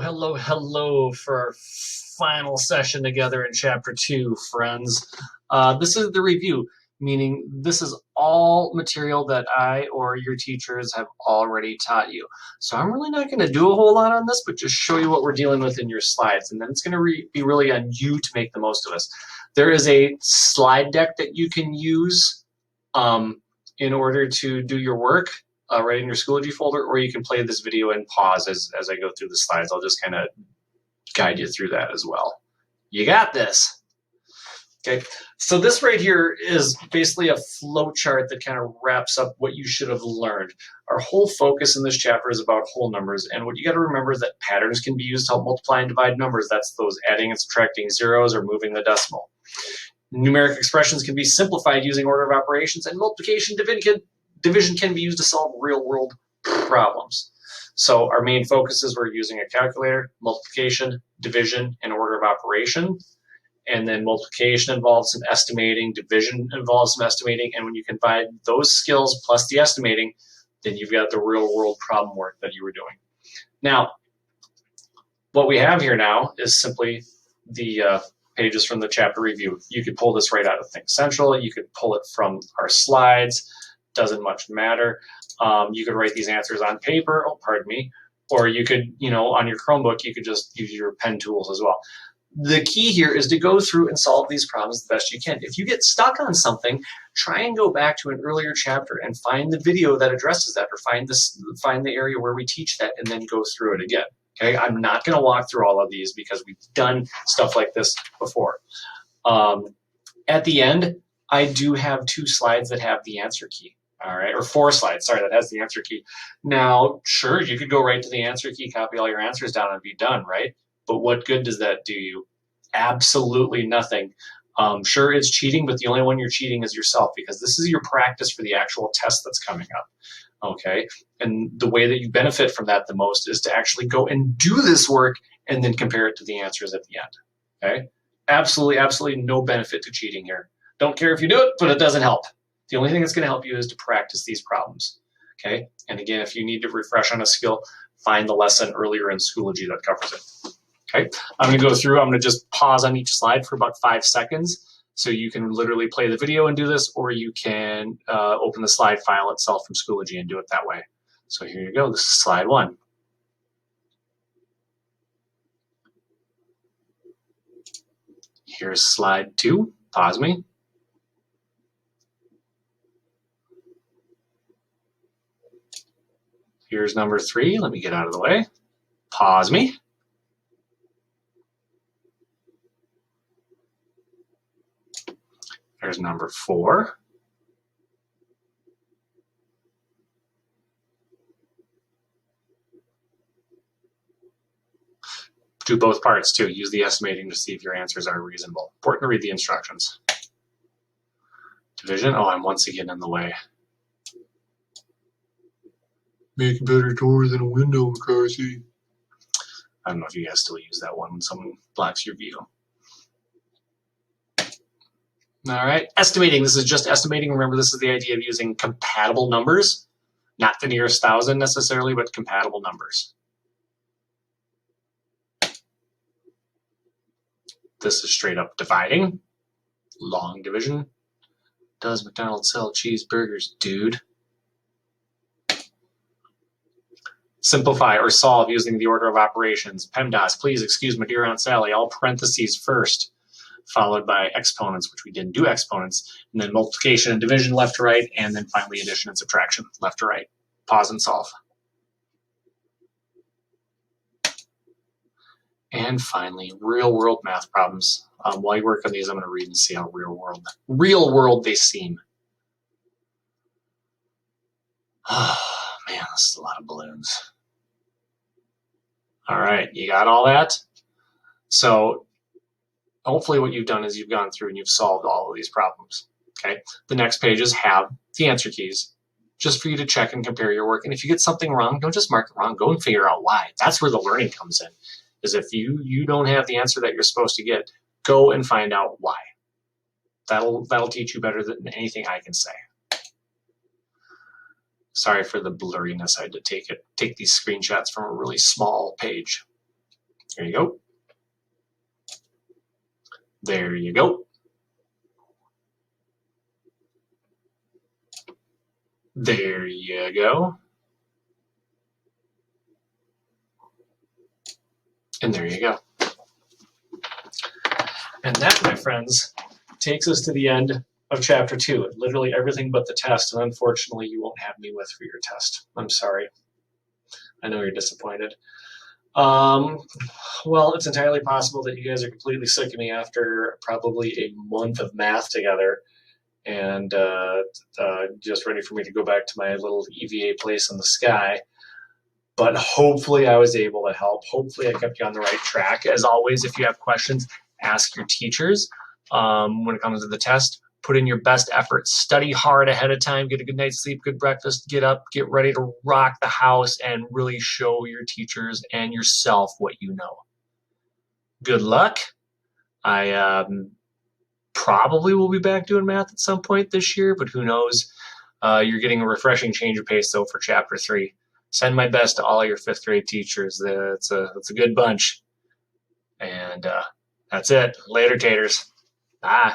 Hello, hello for our final session together in Chapter 2, friends. This is the review, meaning this is all material that I or your teachers have already taught you. So I'm really not going to do a whole lot on this, but just show you what we're dealing with in your slides, and then it's going to be really on you to make the most of us. There is a slide deck that you can use in order to do your work. Right in your Schoology folder, or you can play this video and pause as I go through the slides. I'll just kind of guide you through that as well. You got this. Okay, so this right here is basically a flow chart that kind of wraps up what you should have learned. Our whole focus in this chapter is about whole numbers, and what you got to remember is that patterns can be used to help multiply and divide numbers. That's those adding and subtracting zeros or moving the decimal. Numeric expressions can be simplified using order of operations, and multiplication division can be used to solve real-world problems. So our main focus is we're using a calculator, multiplication, division, and order of operation. And then multiplication involves some estimating, division involves some estimating, and when you combine those skills plus the estimating, then you've got the real-world problem work that you were doing. Now, what we have here now is simply the pages from the chapter review. You could pull this right out of Think Central. You could pull it from our slides. Doesn't much matter. You could write these answers on paper, or you could, on your Chromebook, you could just use your pen tools as well. The key here is to go through and solve these problems the best you can. If you get stuck on something, try and go back to an earlier chapter and find the video that addresses that, or find the area where we teach that, and then go through it again. Okay, I'm not going to walk through all of these because we've done stuff like this before. At the end, I do have 2 slides that have the answer key. All right, or 4 slides, sorry, that has the answer key. Now, sure, you could go right to the answer key, copy all your answers down, and be done, right? But what good does that do you? Absolutely nothing. Sure, it's cheating, but the only one you're cheating is yourself, because this is your practice for the actual test that's coming up, okay? And the way that you benefit from that the most is to actually go and do this work and then compare it to the answers at the end, okay? Absolutely no benefit to cheating here. Don't care if you do it, but it doesn't help. The only thing that's going to help you is to practice these problems, okay? And again, if you need to refresh on a skill, find the lesson earlier in Schoology that covers it, okay? I'm going to go through, I'm going to just pause on each slide for about 5 seconds, so you can literally play the video and do this, or you can open the slide file itself from Schoology and do it that way. So here you go, this is slide 1. Here's slide 2, pause me. Here's number 3. Let me get out of the way. Pause me. There's number 4. Do both parts too. Use the estimating to see if your answers are reasonable. Important to read the instructions. Division. Oh, I'm once again in the way. Make a better door than a window, McCarthy. I don't know if you guys still use that one when someone blocks your view. All right, estimating. This is just estimating. Remember, this is the idea of using compatible numbers, not the nearest thousand necessarily, but compatible numbers. This is straight up dividing. Long division. Does McDonald's sell cheeseburgers, dude? Simplify or solve using the order of operations. PEMDAS, please excuse my dear Aunt Sally, all parentheses first, followed by exponents, which we didn't do exponents, and then multiplication and division left to right, and then finally addition and subtraction left to right. Pause and solve. And finally, real-world math problems. While you work on these, I'm going to read and see how real-world they seem. Oh, man, this is a lot of balloons. All right, you got all that? So hopefully what you've done is you've gone through and you've solved all of these problems, okay? The next pages have the answer keys, just for you to check and compare your work. And if you get something wrong, don't just mark it wrong, go and figure out why. That's where the learning comes in, is if you don't have the answer that you're supposed to get, go and find out why. That'll teach you better than anything I can say. Sorry for the blurriness. I had to take these screenshots from a really small page. There you go. There you go. There you go. And there you go. And that, my friends, takes us to the end of chapter 2. Literally everything but the test, and unfortunately you won't have me with for your test. I'm sorry. I know you're disappointed. Well, it's entirely possible that you guys are completely sick of me after probably a month of math together and just ready for me to go back to my little EVA place in the sky. But hopefully I was able to help. Hopefully I kept you on the right track. As always, if you have questions, ask your teachers. When it comes to the test, put in your best effort. Study hard ahead of time. Get a good night's sleep, good breakfast. Get up, get ready to rock the house, and really show your teachers and yourself what you know. Good luck. I probably will be back doing math at some point this year, but who knows? You're getting a refreshing change of pace, though, for Chapter 3. Send my best to all your 5th grade teachers. It's a good bunch. And that's it. Later, taters. Bye.